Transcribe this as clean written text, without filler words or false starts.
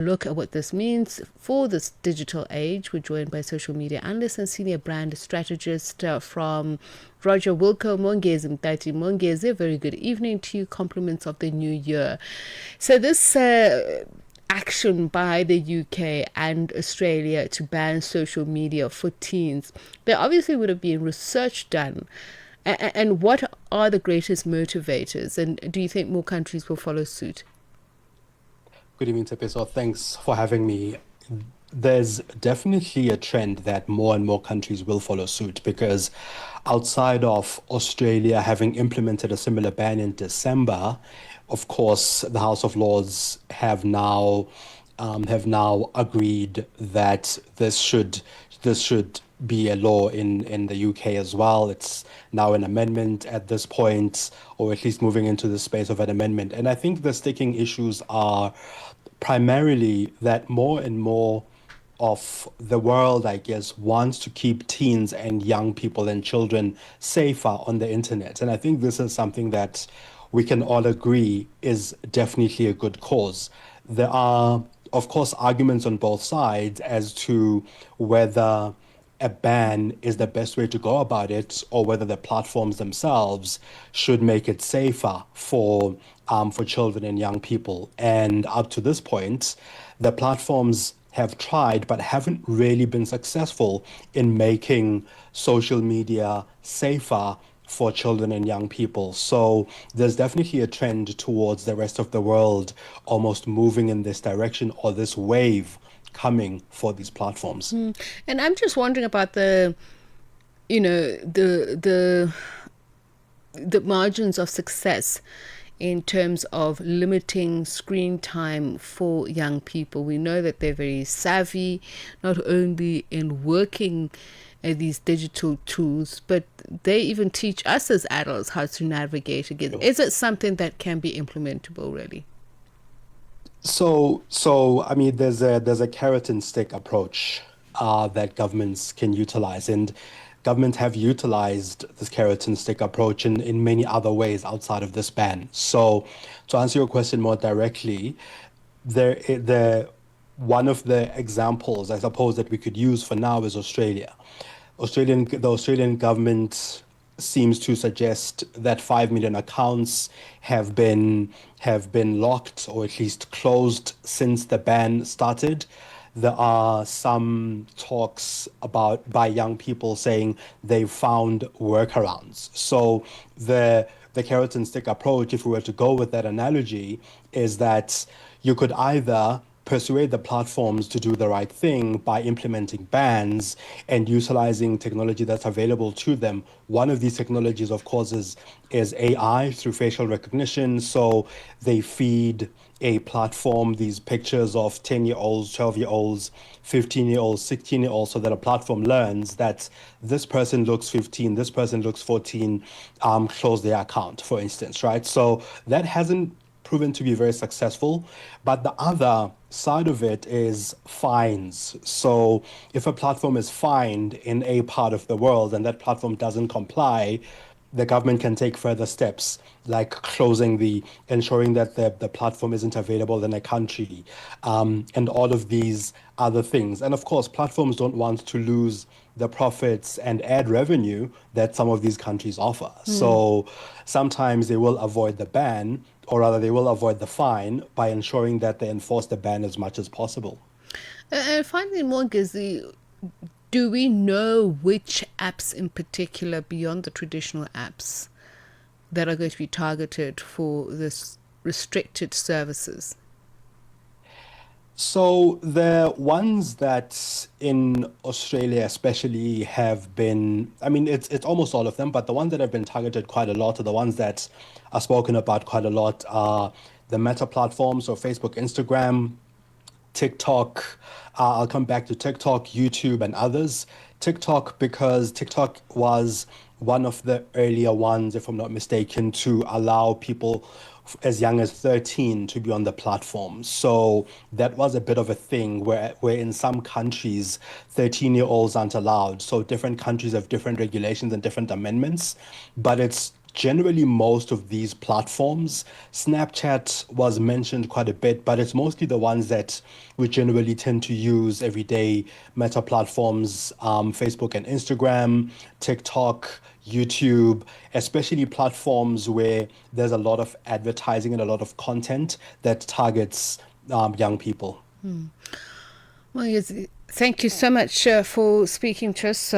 Look at what this means for this digital age. We're joined by social media analyst and senior brand strategist from Roger Wilco. Mongezi Mtati. Mongezi, very good evening to you. Compliments of the new year. So this action by the UK and Australia to ban social media for teens, there obviously would have been research done. And what are the greatest motivators? And do you think more countries will follow suit? Good evening, Tepeso. Thanks for having me. There's definitely a trend that more and more countries will follow suit because outside of Australia having implemented a similar ban in December, of course, the House of Lords have now agreed that this should be a law in the UK as well. It's now an amendment at this point, or at least moving into the space of an amendment. And I think the sticking issues are primarily that more and more of the world, I guess, wants to keep teens and young people and children safer on the internet. And I think this is something that we can all agree is definitely a good cause. There are, of course, arguments on both sides as to whether a ban is the best way to go about it, or whether the platforms themselves should make it safer for children and young people. And up to this point, the platforms have tried but haven't really been successful in making social media safer for children and young people. So there's definitely a trend towards the rest of the world almost moving in this direction, or this wave coming for these platforms. And I'm just wondering about you know, the margins of success in terms of limiting screen time for young people. We know that they're very savvy, not only in working these digital tools, but they even teach us as adults how to navigate again. Is it something that can be implementable, really? So I mean, there's a carrot and stick approach that governments can utilize, and governments have utilized this carrot and stick approach in many other ways outside of this ban. So, to answer your question more directly, the one of the examples I suppose that we could use for now is Australia. The Australian government seems to suggest that 5 million accounts have been locked, or at least closed, since the ban started. There are some talks about by young people saying they've found workarounds. So the carrot and stick approach, if we were to go with that analogy, is that you could either persuade the platforms to do the right thing by implementing bans and utilizing technology that's available to them. One of these technologies, of course, is AI through facial recognition. So they feed a platform these pictures of 10-year-olds, 12-year-olds, 15-year-olds, 16-year-olds, so that a platform learns that this person looks 15, this person looks 14, close their account, for instance, right? So that hasn't proven to be very successful. But the other side of it is fines. So if a platform is fined in a part of the world and that platform doesn't comply, the government can take further steps like ensuring that the platform isn't available in a country, and all of these other things. And of course, platforms don't want to lose the profits and ad revenue that some of these countries offer. So sometimes they will avoid the ban, or rather, they will avoid the fine by ensuring that they enforce the ban as much as possible. And finally, Morgizi, do we know which apps in particular, beyond the traditional apps, that are going to be targeted for this restricted services? So the ones that in Australia especially have been, I mean, it's almost all of them, but the ones that have been targeted quite a lot are the ones that are spoken about quite a lot are the Meta platforms, so Facebook, Instagram, TikTok. I'll come back to TikTok, YouTube, and others. TikTok, because TikTok was one of the earlier ones, if I'm not mistaken, to allow people as young as 13 to be on the platform. So that was a bit of a thing where in some countries, 13-year-olds aren't allowed. So different countries have different regulations and different amendments, but it's generally most of these platforms. Snapchat was mentioned quite a bit, but it's mostly the ones that we generally tend to use every day. Meta platforms, Facebook and Instagram, TikTok, YouTube, especially platforms where there's a lot of advertising and a lot of content that targets young people. Well, yes, thank you so much for speaking to us